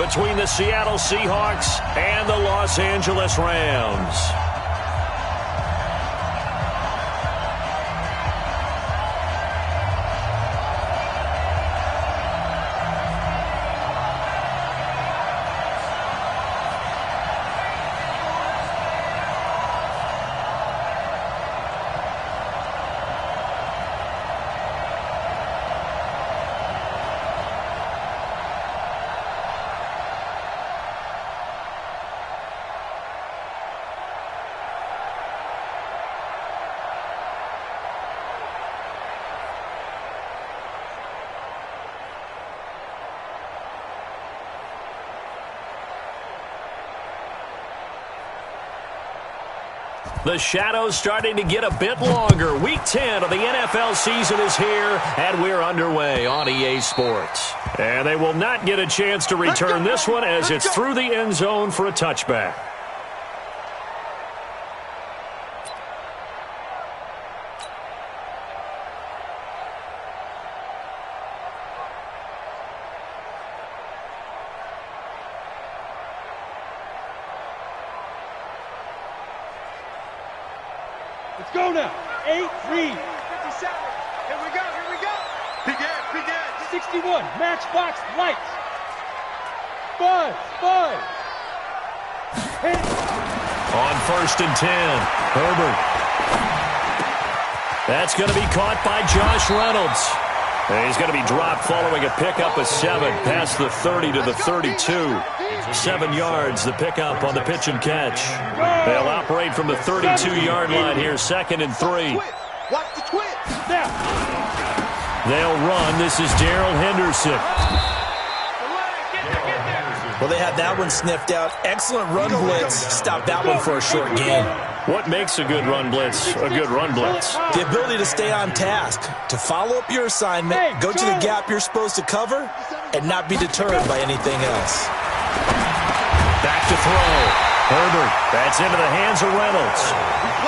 between the Seattle Seahawks and the Los Angeles Rams. The shadow's starting to get a bit longer. Week 10 of the NFL season is here, and we're underway on EA Sports. And they will not get a chance to return this one as it's through the end zone for a touchback. Let's go now. 8-3. 57. Here we go. Begin. 61. Matchbox lights. Buzz. Hit. On 1st and 10, Herbert. That's going to be caught by Josh Reynolds. And he's going to be dropped following a pickup of 7 past the 30 to the 32. 7 yards, the pickup on the pitch and catch. They'll operate from the 32-yard line here, 2nd and 3. Watch the twist. They'll run. This is Darrell Henderson. Well, they had that one sniffed out. Excellent run blitz. Stop that one for a short gain. What makes a good run blitz a good run blitz? The ability to stay on task, to follow up your assignment, go to the gap you're supposed to cover, and not be deterred by anything else. Back to throw. Herbert, that's into the hands of Reynolds.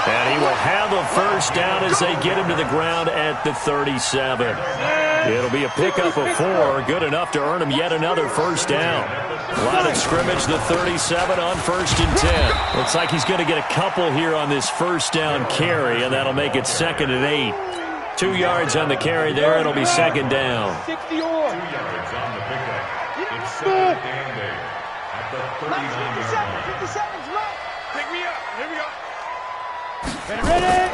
And he will have a first down as they get him to the ground at the 37. It'll be a pickup of 4, good enough to earn him yet another first down. Line of scrimmage, the 37 on 1st and 10. Looks like he's going to get a couple here on this first down carry, and that'll make it 2nd and 8. 2 yards on the carry there, it'll be 2nd down. 60 yards on the pickup. It's 2nd and 8 at the 39-yard line. 57's right. Pick me up. Here we go. Ready.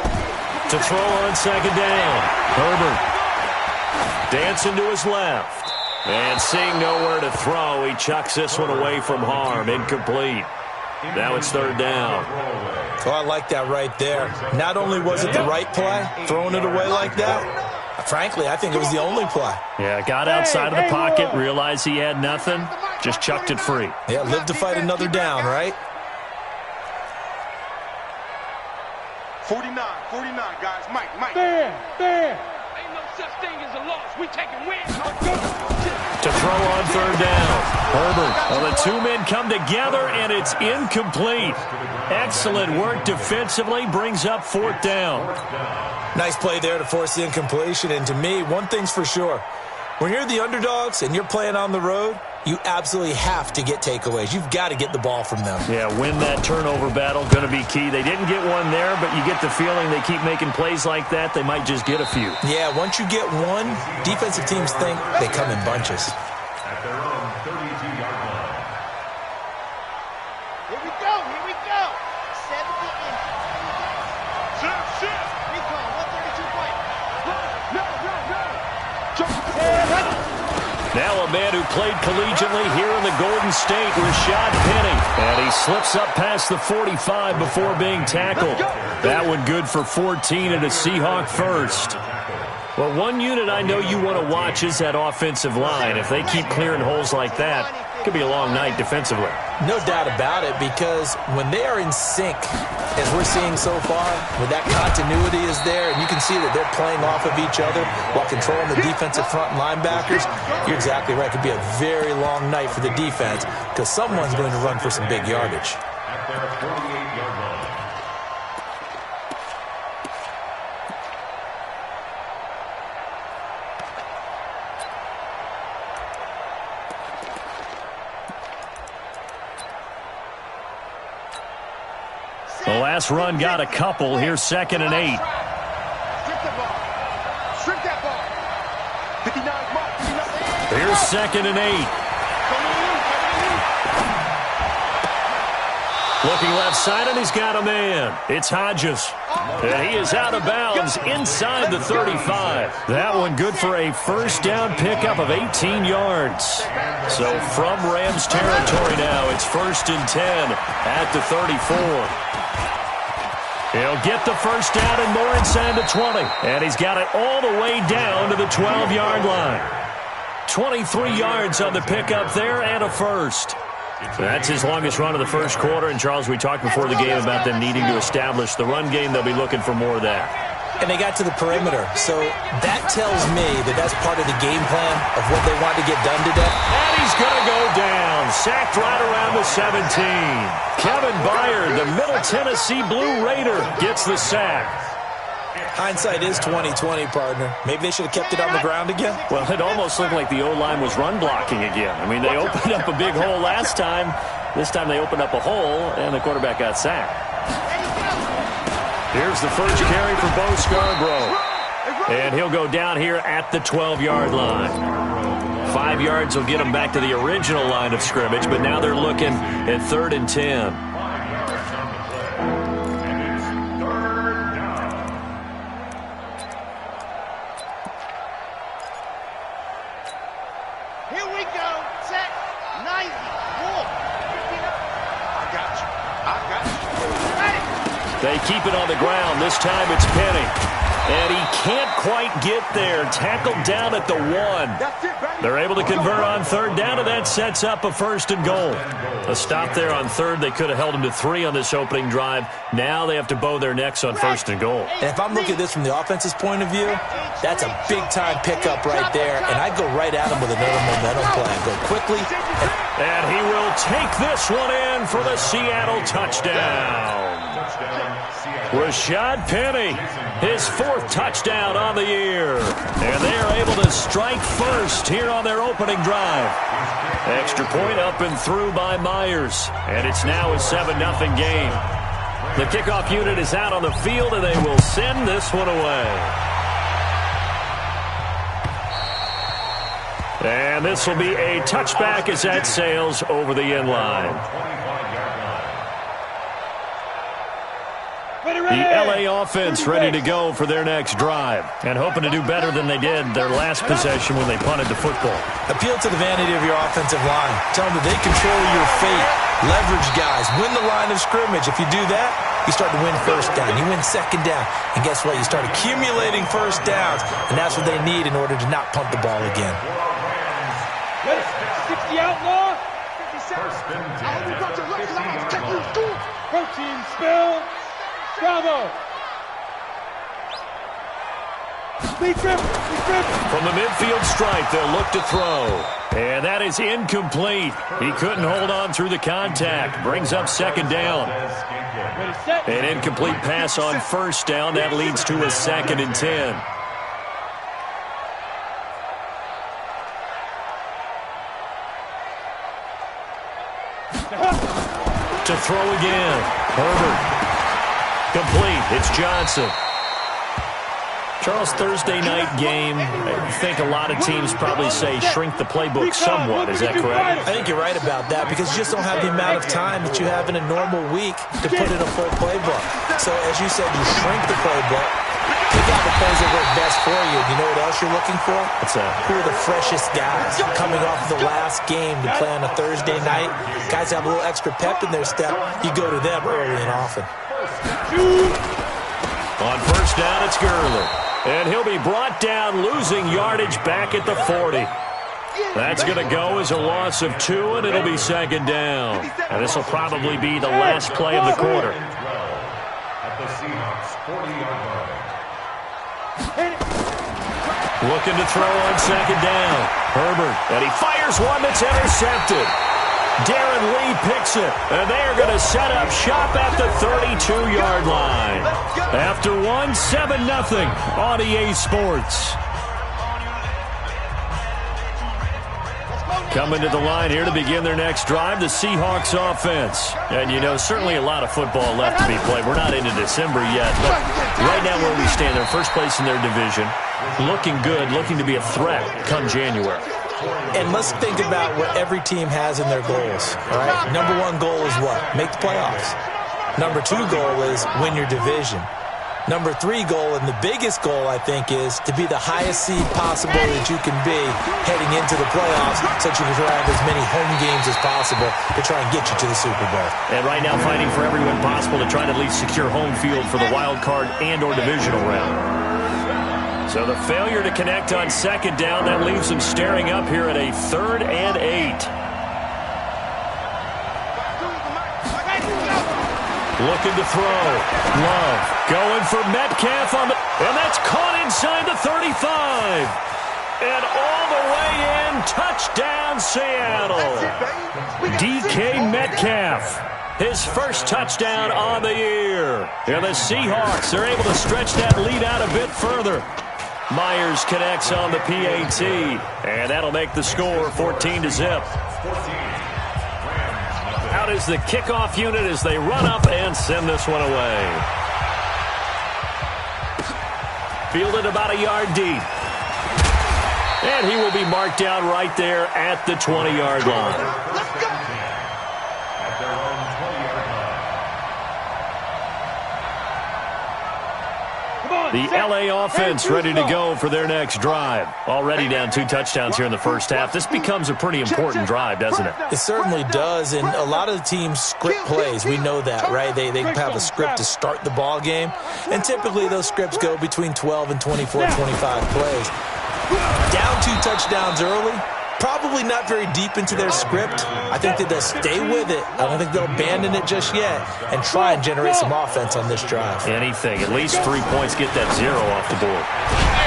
To throw on 2nd down. Herbert dancing to his left. And seeing nowhere to throw, he chucks this one away from harm. Incomplete. Now it's 3rd down. Oh, I like that right there. Not only was it the right play, throwing it away like that, frankly, I think it was the only play. Yeah, got outside of the pocket, realized he had nothing, just chucked it free. Yeah, live to fight another down, right? 49, guys. Mike. Bam. Ain't no such thing as a loss. We taking wins. To throw on 3rd down. Herbert. Well, the 2 men come together, and it's incomplete. Excellent work defensively. Brings up 4th down. Nice play there to force the incompletion. And to me, one thing's for sure. When you're the underdogs and you're playing on the road, you absolutely have to get takeaways. You've got to get the ball from them. Yeah, win that turnover battle, going to be key. They didn't get one there, but you get the feeling they keep making plays like that, they might just get a few. Yeah, once you get one, defensive teams think they come in bunches. At their own 32-yard line. Here we go. 70 inches. Sit. Recon, 132 point. No. Now a man who played collegiately here in the Golden State, Rashad Penny. And he slips up past the 45 before being tackled. That one good for 14 and a Seahawk first. Well, one unit I know you want to watch is that offensive line. If they keep clearing holes like that, it could be a long night defensively. No doubt about it, because when they are in sync, as we're seeing so far, when that continuity is there, and you can see that they're playing off of each other while controlling the defensive front linebackers, you're exactly right. It could be a very long night for the defense, because someone's going to run for some big yardage. At their 48-yard line. last run got a couple. Here's 2nd and 8. Strip the ball. Strip that ball. 59 mark. 59. Here's 2nd and 8. Looking left side, and he's got a man. It's Hodges. And he is out of bounds inside the 35. That one good for a first down pickup of 18 yards. So from Rams territory now, it's 1st and 10 at the 34. He'll get the first down and more inside the 20. And he's got it all the way down to the 12-yard line. 23 yards on the pickup there and a first. That's his longest run of the first quarter. And, Charles, we talked before the game about them needing to establish the run game. They'll be looking for more of that. And they got to the perimeter. So that tells me that that's part of the game plan of what they want to get done today. And he's going to go down. Sacked right around the 17. Kevin Byard, the Middle Tennessee Blue Raider, gets the sack. Hindsight is 20/20, partner. Maybe they should have kept it on the ground again. Well, it almost looked like the O-line was run blocking again. I mean, they opened up a big hole last time. This time they opened up a hole, and the quarterback got sacked. Here's the first carry for Bo Scarborough. And he'll go down here at the 12-yard line. 5 yards will get him back to the original line of scrimmage, but now they're looking at 3rd and 10. They keep it on the ground. This time it's Penny. And he can't quite get there. Tackled down at the 1. They're able to convert on 3rd down, and that sets up a 1st and goal. A stop there on 3rd. They could have held him to 3 on this opening drive. Now they have to bow their necks on 1st and goal. And if I'm looking at this from the offense's point of view, that's a big-time pickup right there. And I'd go right at him with another momentum play. Go quickly. And he will take this one in for the Seattle touchdown. Rashad Penny, his 4th touchdown on the year. And they are able to strike first here on their opening drive. Extra point up and through by Myers. And it's now a 7-0 game. The kickoff unit is out on the field, and they will send this one away. And this will be a touchback as that sails over the end line. The L.A. offense ready to go for their next drive and hoping to do better than they did their last possession when they punted the football. Appeal to the vanity of your offensive line. Tell them that they control your fate. Leverage guys. Win the line of scrimmage. If you do that, you start to win first down. You win second down. And guess what? You start accumulating first downs. And that's what they need in order to not punt the ball again. 60 outlaw. 57. Protein spill. Bravo. From the midfield stripe, they'll look to throw. And that is incomplete. He couldn't hold on through the contact. Brings up 2nd down. An incomplete pass on 1st down. That leads to a 2nd and 10. To throw again. Herbert. Complete. It's Johnson. Charles, Thursday night game. I think a lot of teams probably say shrink the playbook somewhat. Is that correct? I think you're right about that because you just don't have the amount of time that you have in a normal week to put in a full playbook. So, as you said, you shrink the playbook. Pick out the plays that work best for you. You know what else you're looking for? What's that? Who are the freshest guys coming off the last game to play on a Thursday night? Guys have a little extra pep in their step. You go to them early and often. On 1st down, it's Gurley. And he'll be brought down, losing yardage back at the 40. That's going to go as a loss of 2, and it'll be 2nd down. And this will probably be the last play of the quarter. At the Seahawks 40-yard line. Looking to throw on 2nd down. Herbert, and he fires one that's intercepted. Darren Lee picks it, and they are going to set up shop at the 32-yard line. After one, 7-0 on EA Sports. Coming to the line here to begin their next drive, the Seahawks offense. And, you know, certainly a lot of football left to be played. We're not into December yet, but right now where we stand, they're first place in their division, looking good, looking to be a threat come January. And let's think about what every team has in their goals, all right? Number one goal is what? Make the playoffs. Number two goal is win your division. Number three goal, and the biggest goal, I think, is to be the highest seed possible that you can be heading into the playoffs so that you can have as many home games as possible to try and get you to the Super Bowl. And right now fighting for every win possible to try to at least secure home field for the wild card and or divisional round. So the failure to connect on second down, that leaves them staring up here at a 3rd and 8. Looking to throw. Love going for Metcalf on the... And that's caught inside the 35. And all the way in. Touchdown, Seattle. DK Metcalf. His first touchdown on the year. And the Seahawks are able to stretch that lead out a bit further. Myers connects on the PAT. And that'll make the score 14-0. Out is the kickoff unit as they run up and send this one away. Fielded about a yard deep. And he will be marked down right there at the 20-yard line. Let's go. At their own 20-yard line. The LA offense ready to go for their next drive. Already down 2 touchdowns here in the first half. This becomes a pretty important drive, doesn't it? It certainly does, and a lot of the teams script plays. We know that, right? They have a script to start the ball game, and typically those scripts go between 12 and 24, 25 plays. Down 2 touchdowns early, probably not very deep into their script. I think that they'll stay with it. I don't think they'll abandon it just yet and try and generate some offense on this drive. Anything. At least 3 points, get that 0 off the board.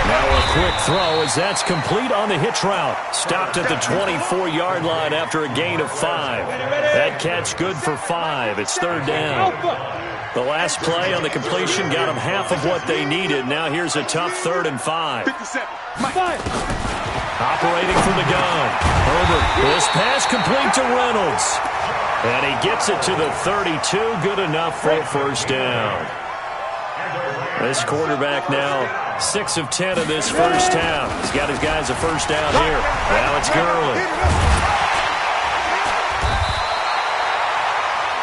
Now a quick throw as that's complete on the hitch route. Stopped at the 24-yard line after a gain of 5. That catch good for 5. It's 3rd down. The last play on the completion got them half of what they needed. Now here's a tough 3rd and 5. 57. Operating from the gun. Herbert. This pass complete to Reynolds. And he gets it to the 32. Good enough for a first down. This quarterback now 6 of 10 in this first half. He's got his guys a first down here. Now it's Gurley.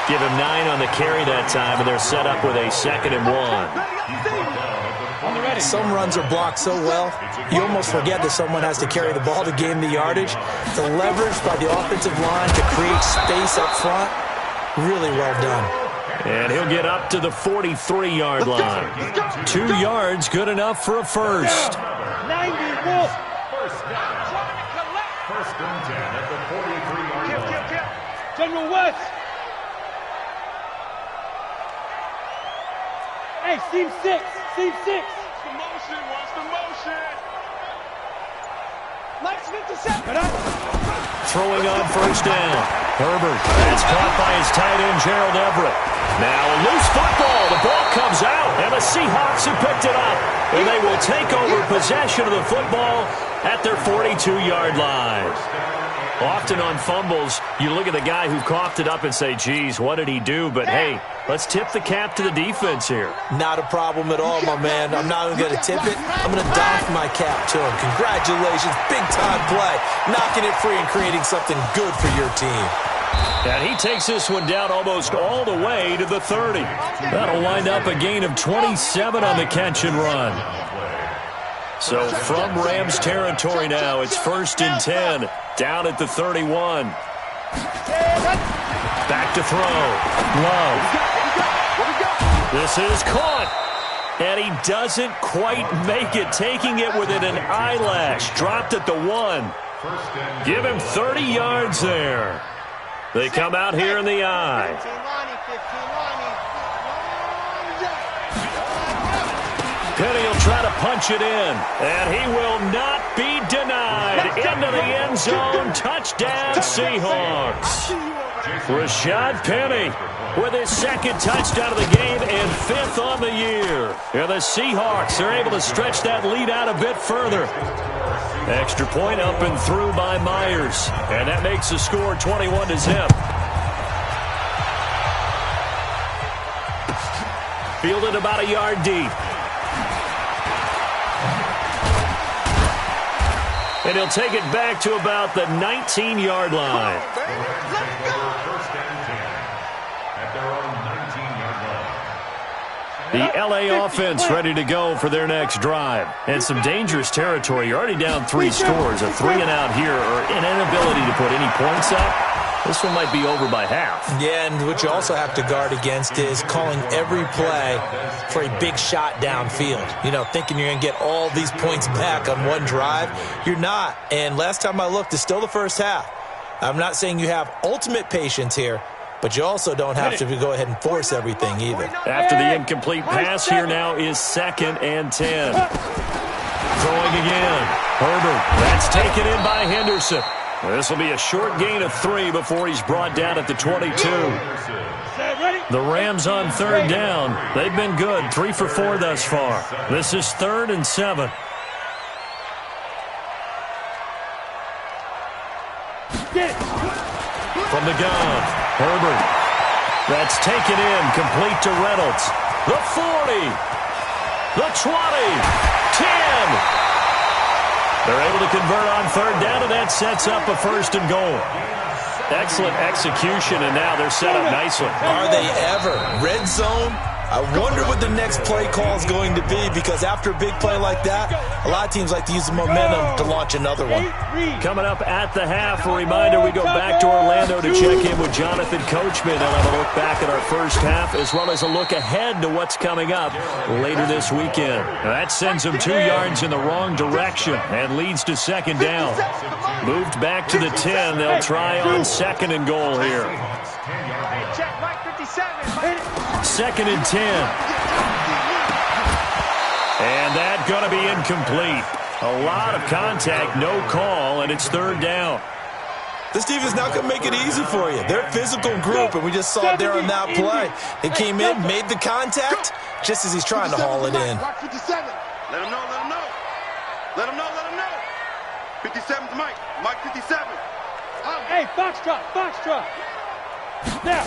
Give him 9 on the carry that time, and they're set up with a 2nd and 1. Some runs are blocked so well, you almost forget that someone has to carry the ball to gain the yardage. The leverage by the offensive line to create space up front, really well done. And he'll get up to the 43-yard line. 2 yards, good enough for a first. 90 First down. First and 10 at the 43-yard line. General West. Hey, Team 6. Team 6. What's the motion? Mike's 57. Throwing on first down. Herbert. It's caught by his tight end, Gerald Everett. Now a loose football. The ball comes out, and the Seahawks have picked it up. And they will take over possession of the football at their 42-yard line. Often on fumbles, you look at the guy who coughed it up and say, geez, what did he do? But, hey, let's tip the cap to the defense here. Not a problem at all, my man. I'm not even going to tip it. I'm going to doff my cap to him. Congratulations. Big-time play. Knocking it free and creating something good for your team. And he takes this one down almost all the way to the 30. That'll wind up a gain of 27 on the catch and run. So from Rams territory now, it's 1st and 10, down at the 31. Back to throw. Love. This is caught. And he doesn't quite make it, taking it within an eyelash. Dropped at the 1. Give him 30 yards there. They come out here in the eye. Penny will try to punch it in, and he will not be denied. Into the end zone, touchdown Seahawks. Rashad Penny with his 2nd touchdown of the game and 5th on the year. And the Seahawks are able to stretch that lead out a bit further. Extra point up and through by Myers. And that makes the score 21-0. Fielded about a yard deep. And he'll take it back to about the 19-yard line. First and 10 at their own 19-yard line. The LA offense ready to go for their next drive. And some dangerous territory. You're already down 3 scores. A 3-and-out here or an inability to put any points up. This one might be over by half. Yeah, and what you also have to guard against is calling every play for a big shot downfield. You know, thinking you're going to get all these points back on one drive. You're not. And last time I looked, it's still the first half. I'm not saying you have ultimate patience here, but you also don't have to go ahead and force everything either. After the incomplete pass, here now is 2nd and 10. Throwing again. Herbert. That's taken in by Henderson. This will be a short gain of 3 before he's brought down at the 22. The Rams on 3rd down. They've been good, 3 for 4 thus far. This is 3rd and 7. From the gun, Herbert. That's taken in, complete to Reynolds. The 40, the 20, 10. They're able to convert on 3rd down, and that sets up a 1st and goal. Excellent execution, and now they're set up nicely. Are they ever? Red zone? I wonder what the next play call is going to be, because after a big play like that, a lot of teams like to use the momentum to launch another one. Coming up at the half, a reminder we go back to Orlando to check in with Jonathan Coachman. They'll have a look back at our first half as well as a look ahead to what's coming up later this weekend. That sends them 2 yards in the wrong direction and leads to 2nd down. Moved back to the 10. They'll try on 2nd and goal here. Check, Mike 57. 2nd and 10. And that's going to be incomplete. A lot of contact, no call, and it's 3rd down. This defense is not going to make it easy for you. They're a physical group, and we just saw it there on that play. They came in, made the contact, just as he's trying to haul it in. Rock 57. Let him know, let him know. Let him know, let him know. 57's Mike. Mike 57. Hey, Foxtrot, Foxtrot. Now.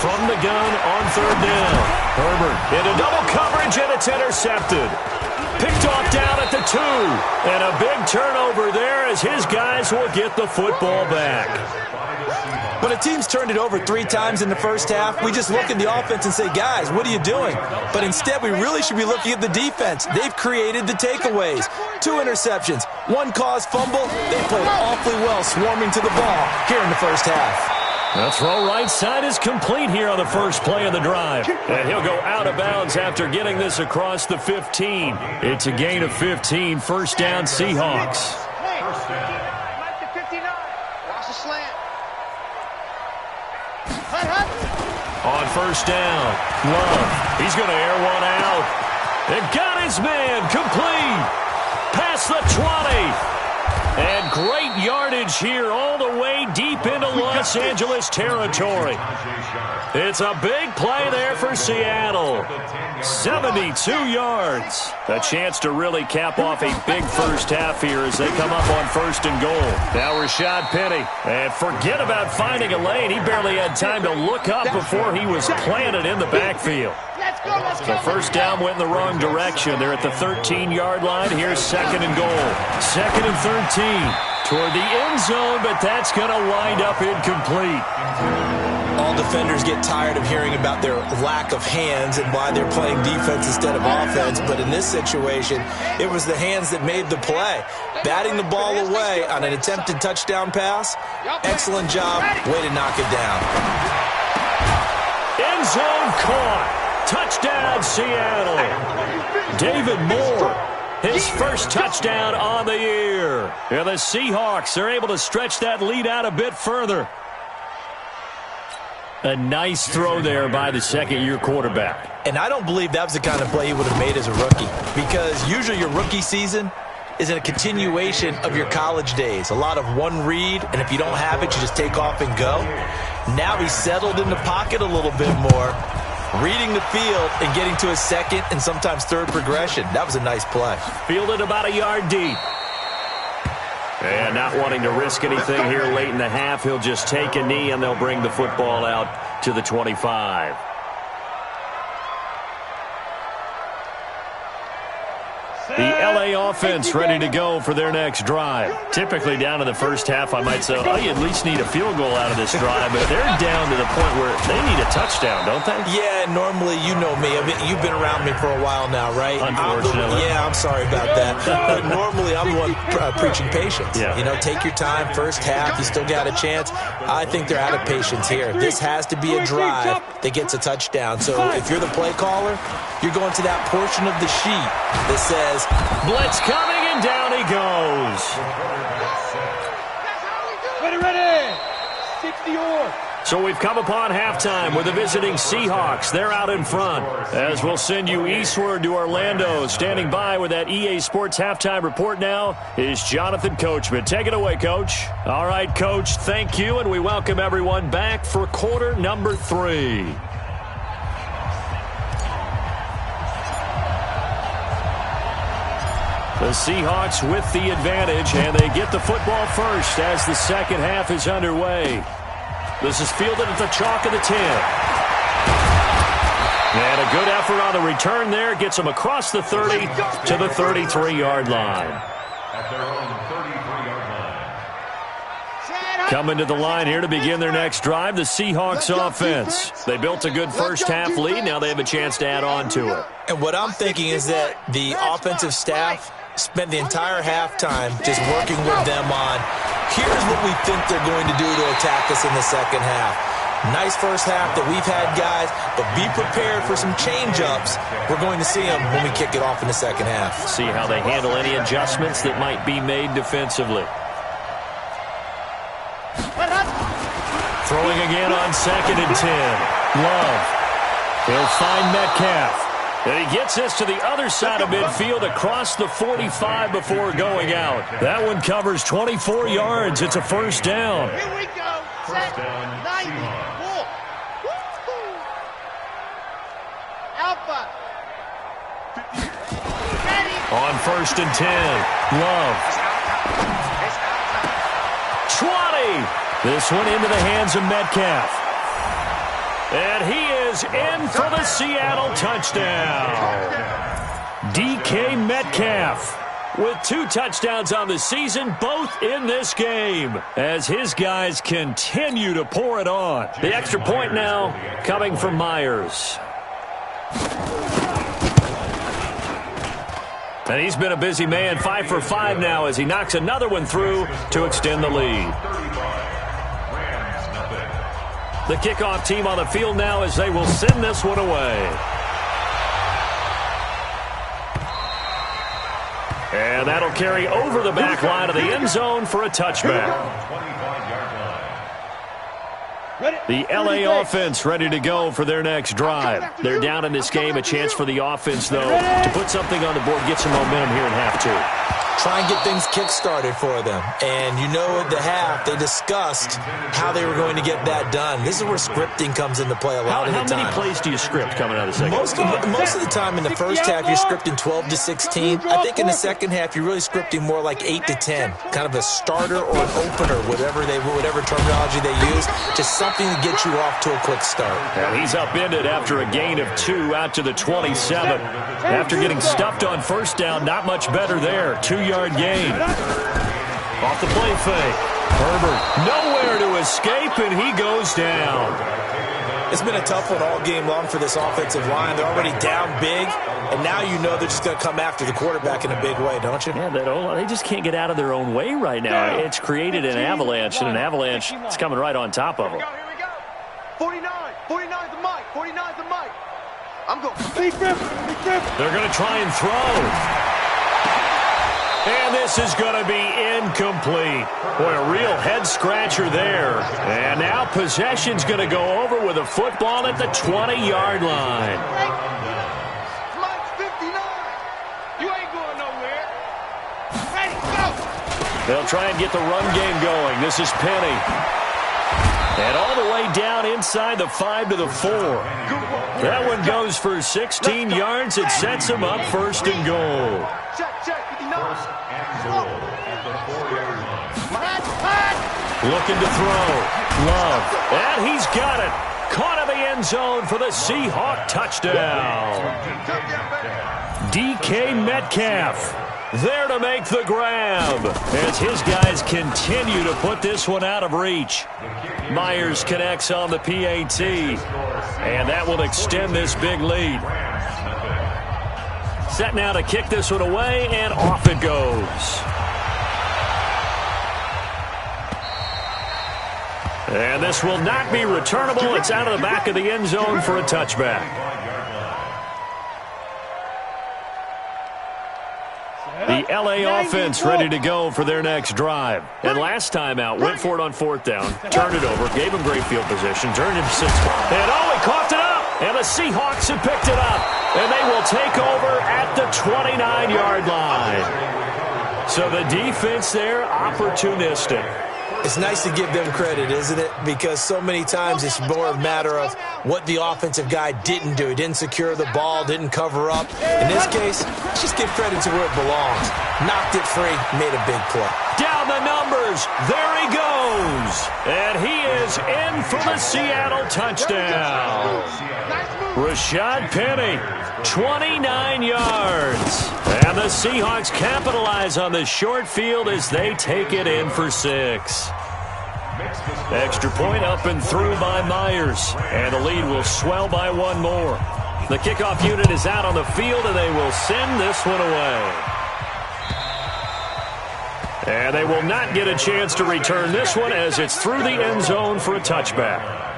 From the gun on 3rd down. Herbert into double coverage, and it's intercepted. Picked off down at the 2. And a big turnover there as his guys will get the football back. When a team's turned it over 3 times in the first half, we just look at the offense and say, guys, what are you doing? But instead, we really should be looking at the defense. They've created the takeaways. 2 interceptions, 1 caused fumble. They played awfully well swarming to the ball here in the first half. The throw right side is complete here on the first play of the drive. And he'll go out of bounds after getting this across the 15. It's a gain of 15, 1st down Seahawks. First down. Mike to 59. Watch the slant. On 1st down, Love. He's going to air one out. And got his man complete. Past the 20. And great yardage here all the way deep into Los Angeles territory. It's a big play there for Seattle. 72 yards. A chance to really cap off a big first half here as they come up on 1st and goal. Now Rashad Penny. And forget about finding a lane. He barely had time to look up before he was planted in the backfield. So 1st down went in the wrong direction. They're at the 13-yard line. Here's 2nd and goal. 2nd and 13 toward the end zone, but that's going to wind up incomplete. All defenders get tired of hearing about their lack of hands and why they're playing defense instead of offense. But in this situation, it was the hands that made the play. Batting the ball away on an attempted touchdown pass. Excellent job. Way to knock it down. End zone caught. Touchdown, Seattle. David Moore, his first touchdown on the year. And the Seahawks are able to stretch that lead out a bit further. A nice throw there by the 2nd-year quarterback. And I don't believe that was the kind of play he would have made as a rookie, because usually your rookie season is a continuation of your college days. A lot of one read, and if you don't have it, you just take off and go. Now he's settled in the pocket a little bit more, reading the field and getting to a 2nd and sometimes 3rd progression. That was a nice play. Fielded about a yard deep. And not wanting to risk anything here late in the half, he'll just take a knee, and they'll bring the football out to the 25. The LA offense ready to go for their next drive. Typically down in the first half, I might say, oh, you at least need a field goal out of this drive, but they're down to the point where they need a touchdown, don't they? Yeah, normally, you know me. I mean, you've been around me for a while now, right? Unfortunately. I'm sorry about that. But normally, I'm the one preaching patience. Yeah. You know, take your time. First half, you still got a chance. I think they're out of patience here. This has to be a drive that gets a touchdown. So if you're the play caller, you're going to that portion of the sheet that says, blitz coming, and down he goes. Ready. 60-yard. So we've come upon halftime with the visiting Seahawks. They're out in front. As we'll send you eastward to Orlando. Standing by with that EA Sports halftime report now is Jonathan Coachman. Take it away, Coach. All right, Coach, thank you, and we welcome everyone back for quarter number 3. The Seahawks with the advantage, and they get the football first as the second half is underway. This is fielded at the chalk of the 10. And a good effort on the return there. Gets them across the 30 to the 33-yard line. At their own 33-yard line. Coming to the line here to begin their next drive, the Seahawks offense. They built a good first half lead. Now they have a chance to add on to it. and what I'm thinking is that the offensive staff spent the entire halftime just working with them on, here's what we think they're going to do to attack us in the second half. Nice first half that we've had, guys, but be prepared for some change-ups. We're going to see them when we kick it off in the second half. See how they handle any adjustments that might be made defensively. Throwing again on 2nd and 10. Love. He'll find Metcalf. And he gets this to the other side of midfield across the 45 before going out. That one covers 24 yards. It's a first down. Here we go. First down, 90. Seahawks. Alpha. Ready. On 1st and 10. Love. 20. This one into the hands of Metcalf. And he is in for the Seattle touchdown. DK Metcalf with 2 touchdowns on the season, both in this game, as his guys continue to pour it on. The extra point now coming from Myers. And he's been a busy man, 5 for 5 now as he knocks another one through to extend the lead. The kickoff team on the field now as they will send this one away. And that'll carry over the back line of the end zone for a touchback. The LA offense ready to go for their next drive. They're down in this game. A chance for the offense, though, to put something on the board, get some momentum here in half 2. Try and get things kick-started for them. And you know at the half, they discussed how they were going to get that done. This is where scripting comes into play a lot of the time. How many plays do you script coming out of the second? Most of the time in the first half, you're scripting 12 to 16. I think in the second half, you're really scripting more like 8 to 10. Kind of a starter or an opener, whatever terminology they use. Just something to get you off to a quick start. And he's upended after a gain of 2 out to the 27. After getting stuffed on first down, not much better there. 2-yard gain. Off the play fake. Herbert nowhere to escape, and he goes down. It's been a tough one all game long for this offensive line. They're already down big, and now you know they're just going to come after the quarterback in a big way, don't you? Yeah, they just can't get out of their own way right now. It's created an avalanche, and an avalanche is coming right on top of them. Here we go. 49. 49's the mic. 49's the mic. I'm going. Big grip. They're going to try and throw. And this is going to be incomplete. Boy, a real head-scratcher there. And now possession's going to go over with a football at the 20-yard line. Mike's 59. You ain't going nowhere. Ready, go. They'll try and get the run game going. This is Penny. And all the way down inside the 5 to the 4. That one goes for 16 yards. It sets him up 1st and goal. Check, 59. First and goal at the 4-yard line. Looking to throw. Love. And he's got it. Caught in the end zone for the Seahawk touchdown. DK Metcalf there to make the grab as his guys continue to put this one out of reach. Myers connects on the PAT, and that will extend this big lead. Set now to kick this one away, and off it goes. And this will not be returnable. It's out of the back of the end zone for a touchback. The LA offense ready to go for their next drive. And last time out, went for it on fourth down, turned it over, gave him great field position, turned it to 6. And he coughed it up. And the Seahawks have picked it up. And they will take over at the 29-yard line. So the defense there, opportunistic. It's nice to give them credit, isn't it? Because so many times it's more a matter of what the offensive guy didn't do. He didn't secure the ball, didn't cover up. In this case, just give credit to where it belongs. Knocked it free, made a big play. Down the numbers. There he goes. And he is in for the Seattle touchdown. Rashad Penny, 29 yards. And the Seahawks capitalize on the short field as they take it in for 6. Extra point up and through by Myers. And the lead will swell by one more. The kickoff unit is out on the field, and they will send this one away. And they will not get a chance to return this one as it's through the end zone for a touchback.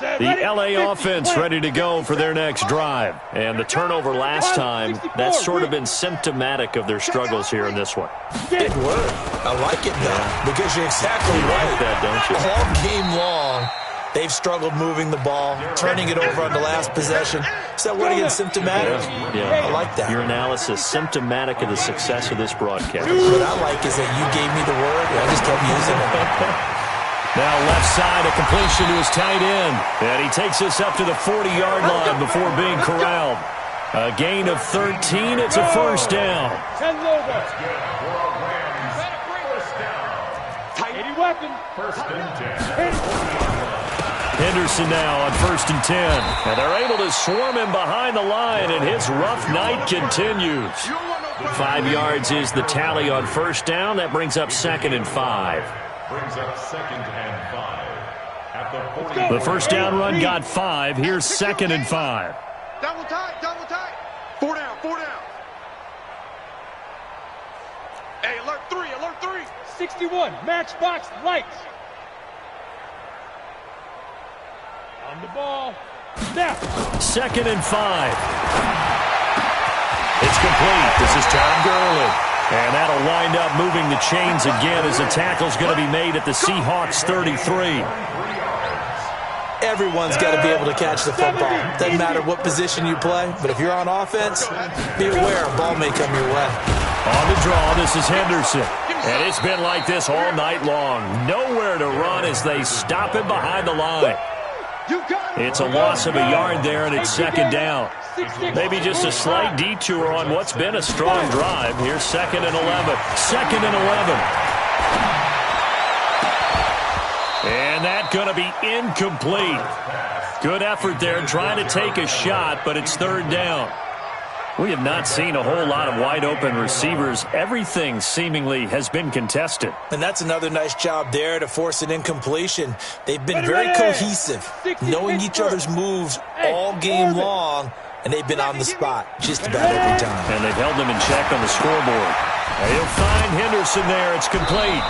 The LA offense ready to go for their next drive. And the turnover last time, that's sort of been symptomatic of their struggles here in this one. Big word. I like it, though, because you're exactly right. Like that, don't you? All game long, they've struggled moving the ball, turning it over on the last possession. Is that word again, symptomatic? Yeah. I like that. Your analysis, symptomatic of the success of this broadcast. What I like is that you gave me the word, and I just kept using it. Now left side, a completion to his tight end. And he takes us up to the 40-yard line before being corralled. A gain of 13. It's a first down. 10 over. Tight weapon. First and 10. Henderson now on first and 10. And they're able to swarm him behind the line, and his rough night continues. 5 yards is the tally on first down. That brings up 2nd and 5. Brings up 2nd and 5. At the 40. The first down run got 5. Here's 2nd and 5. Double tight, double tight. 4 down, 4 down. Hey, alert 3, alert 3. 61, matchbox lights. On the ball. Snap. 2nd and 5. It's complete. This is Todd Gurley. And that'll wind up moving the chains again as the tackle's going to be made at the Seahawks 33. Everyone's got to be able to catch the football. Doesn't matter what position you play, but if you're on offense, be aware a ball may come your way. On the draw, this is Henderson. And it's been like this all night long. Nowhere to run as they stop him behind the line. It's a loss of a yard there, and it's 2nd down. Maybe just a slight detour on what's been a strong drive. Here's 2nd and 11. 2nd and 11. And that's going to be incomplete. Good effort there trying to take a shot, but it's 3rd down. We have not seen a whole lot of wide-open receivers. Everything seemingly has been contested. And that's another nice job there to force an incompletion. They've been very cohesive, knowing each other's moves all game long, and they've been on the spot just about every time. And they've held them in check on the scoreboard. And he'll find Henderson there. It's complete.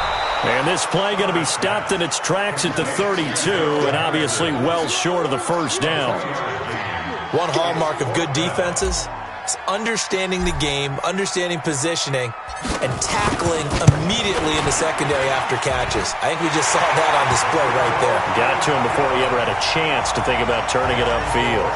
And this play going to be stopped in its tracks at the 32, and obviously well short of the first down. One hallmark of good defenses is understanding the game, understanding positioning, and tackling immediately in the secondary after catches. I think we just saw that on display right there. Got to him before he ever had a chance to think about turning it upfield.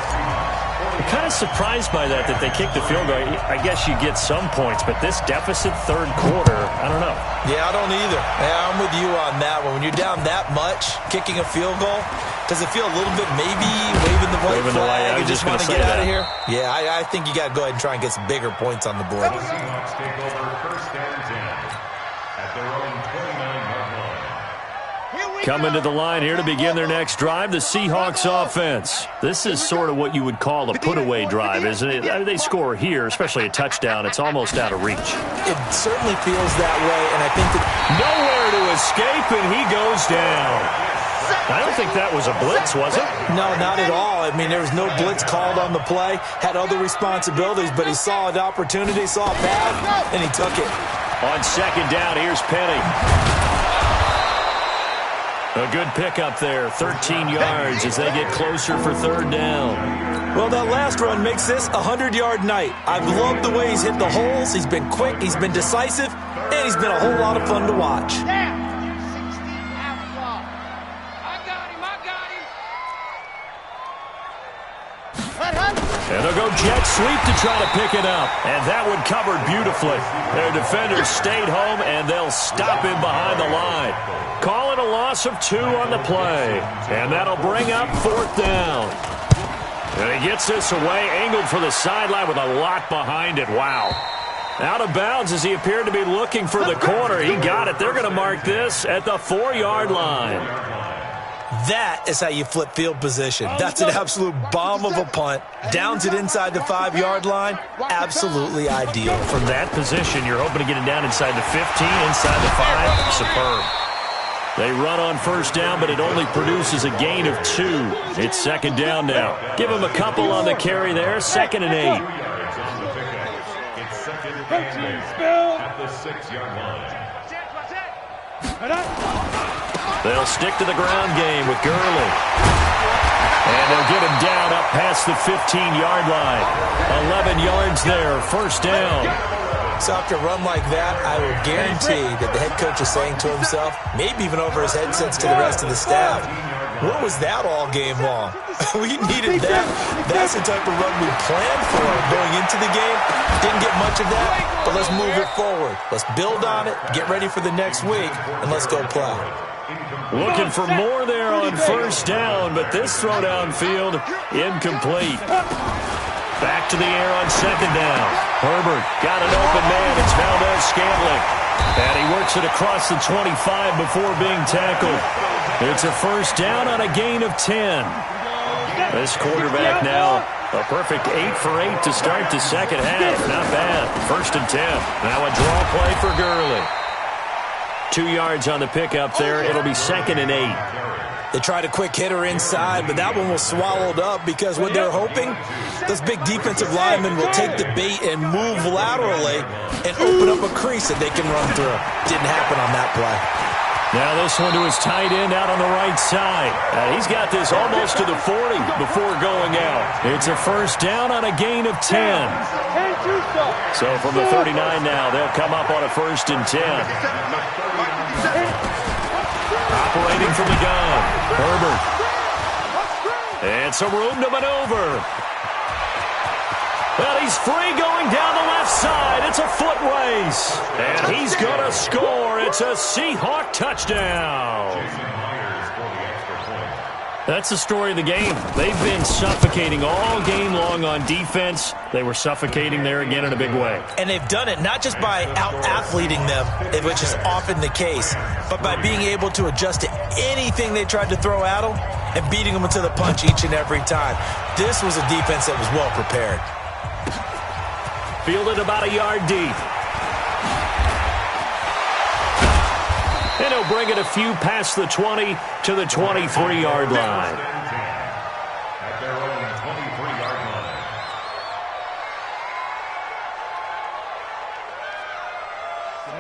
I'm kind of surprised by that they kicked the field goal. I guess you get some points, but this deficit 3rd quarter, I don't know. Yeah, I don't either. Yeah, I'm with you on that one. When you're down that much, kicking a field goal, does it feel a little bit maybe waving the white flag and just want to get out of here? Yeah, I think you got to go ahead and try and get some bigger points on the board. Seahawks take over 1st and 10. at their own 29-yard line. Coming to the line here to begin their next drive, the Seahawks offense. This is sort of what you would call a put-away drive, isn't it? I mean, they score here, especially a touchdown. It's almost out of reach. It certainly feels that way, and I think that nowhere to escape, and he goes down. I don't think that was a blitz, was it? no, not at all. I mean, there was no blitz called on the play. Had other responsibilities, but he saw an opportunity, saw a path, and he took it. On second down, here's Penny. A good pickup there, 13 yards as they get closer for third down. Well, that last run makes this a 100-yard night. I've loved the way he's hit the holes. He's been quick, he's been decisive, and he's been a whole lot of fun to watch. Down. 16 outlaw. I got him. And they'll go jet sweep to try to pick it up. And that one covered beautifully. Their defenders stayed home, and they'll stop him behind the line. Call it a loss of 2 on the play. And that'll bring up fourth down. And he gets this away, angled for the sideline with a lot behind it. Wow. Out of bounds as he appeared to be looking for the corner. He got it. They're going to mark this at the 4-yard line. That is how you flip field position. That's an absolute bomb of a punt. Downs it inside the 5-yard line. Absolutely ideal. From that position, you're hoping to get it down inside the 15, inside the 5. Superb. They run on first down, but it only produces a gain of 2. It's second down now. Give him a couple on the carry there. 2nd and 8. It's second and 8 at the 6-yard line. They'll stick to the ground game with Gurley. And they'll get him down up past the 15-yard line. 11 yards there, first down. So after a run like that, I will guarantee that the head coach is saying to himself, maybe even over his headsets to the rest of the staff, what was that all game long? We needed that. That's the type of run we planned for going into the game. Didn't get much of that, but let's move it forward. Let's build on it, get ready for the next week, and let's go play. Looking for more there on first down, but this throw downfield incomplete. Back to the air on second down. Herbert got an open man. It's Valdez-Scantling. And he works it across the 25 before being tackled. It's a first down on a gain of 10. This quarterback now, a perfect 8 for 8 to start the second half. Not bad. 1st and 10. Now a draw play for Gurley. 2 yards on the pickup there. It'll be 2nd and 8. They tried a quick hitter inside, but that one was swallowed up because what they're hoping, those big defensive linemen will take the bait and move laterally and open up a crease that they can run through. Didn't happen on that play. Now this one to his tight end out on the right side. He's got this almost to the 40 before going out. It's a first down on a gain of 10. So from the 39 now, they'll come up on a 1st and 10. Operating from the gun, Herbert. And some room to maneuver. Well, he's free going down the left side. It's a foot race. And he's going to score. It's a Seahawk touchdown. That's the story of the game. They've been suffocating all game long on defense. They were suffocating there again in a big way. And they've done it not just by out-athleting them, which is often the case, but by being able to adjust to anything they tried to throw at them and beating them to the punch each and every time. This was a defense that was well prepared. Fielded about a yard deep. And he'll bring it a few past the 20 to the 23-yard line. At their own 23-yard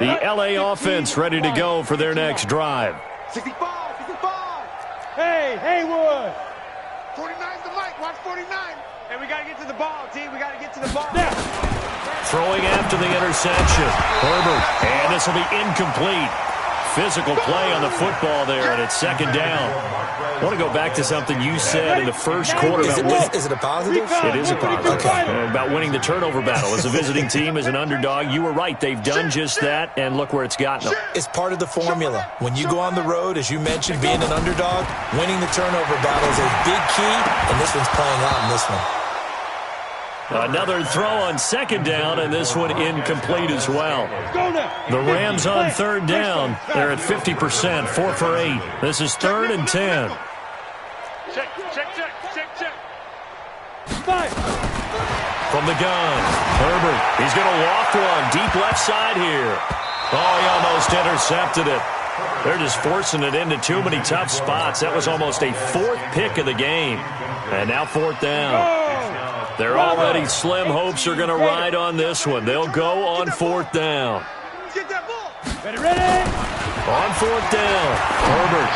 line. The L.A. offense ready to go for their next drive. 65. Hey, Haywood. 49's the mic. Watch 49. Hey, we got to get to the ball, T. We got to get to the ball. Throwing after the interception. Herbert. And this will be incomplete. Physical play on the football there, and it's second down. I want to go back to something you said in the first quarter. Is it a positive? It is a positive. Okay. About winning the turnover battle as a visiting team, as an underdog. You were right. They've done just that, and look where it's gotten them. It's part of the formula. When you go on the road, as you mentioned, being an underdog, winning the turnover battle is a big key, and this one's playing out in this one. Another throw on second down, and this one incomplete as well. The Rams on third down. They're at 50%, 4 for 8. This is 3rd and 10. Check. From the gun, Herbert. He's going to loft one deep left side here. Oh, he almost intercepted it. They're just forcing it into too many tough spots. That was almost a 4th pick of the game. And now 4th down. Their already slim hopes are going to ride on this one. They'll go on 4th down. Ready? On 4th down, Herbert.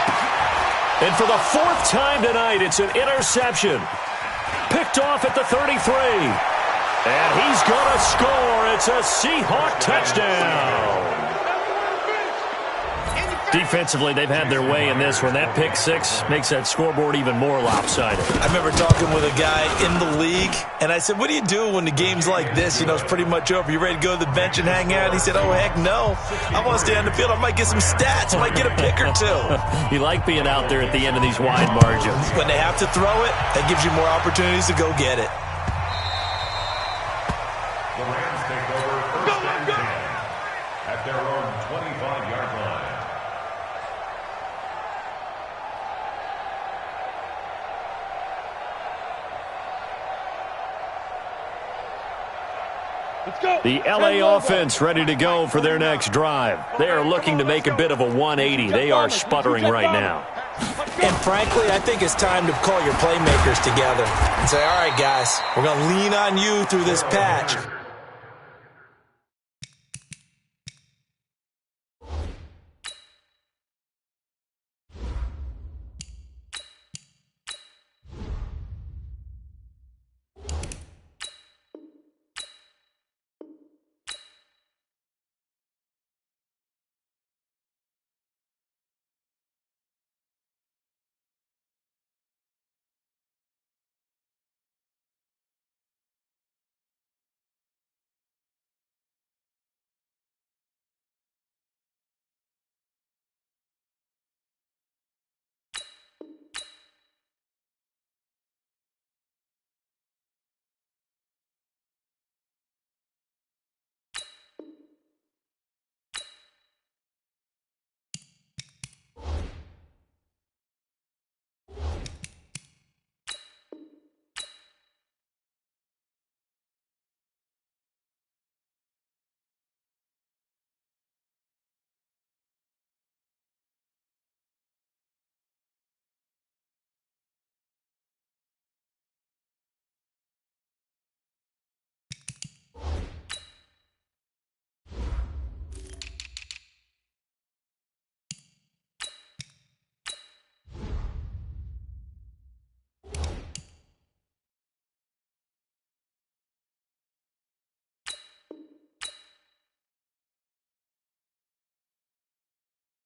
And for the 4th time tonight, it's an interception. Picked off at the 33. And he's going to score. It's a Seahawk touchdown. Defensively, they've had their way in this one. That pick 6 makes that scoreboard even more lopsided. I remember talking with a guy in the league, and I said, what do you do when the game's like this? You know, it's pretty much over. You ready to go to the bench and hang out? He said, oh, heck no. I want to stay on the field. I might get some stats. I might get a pick or 2. You like being out there at the end of these wide margins. When they have to throw it, that gives you more opportunities to go get it. The Rams take over 1st and 10 at their own 25-yard line. The LA offense ready to go for their next drive. They are looking to make a bit of a 180. They are sputtering right now. And frankly, I think it's time to call your playmakers together and say, all right, guys, we're going to lean on you through this patch.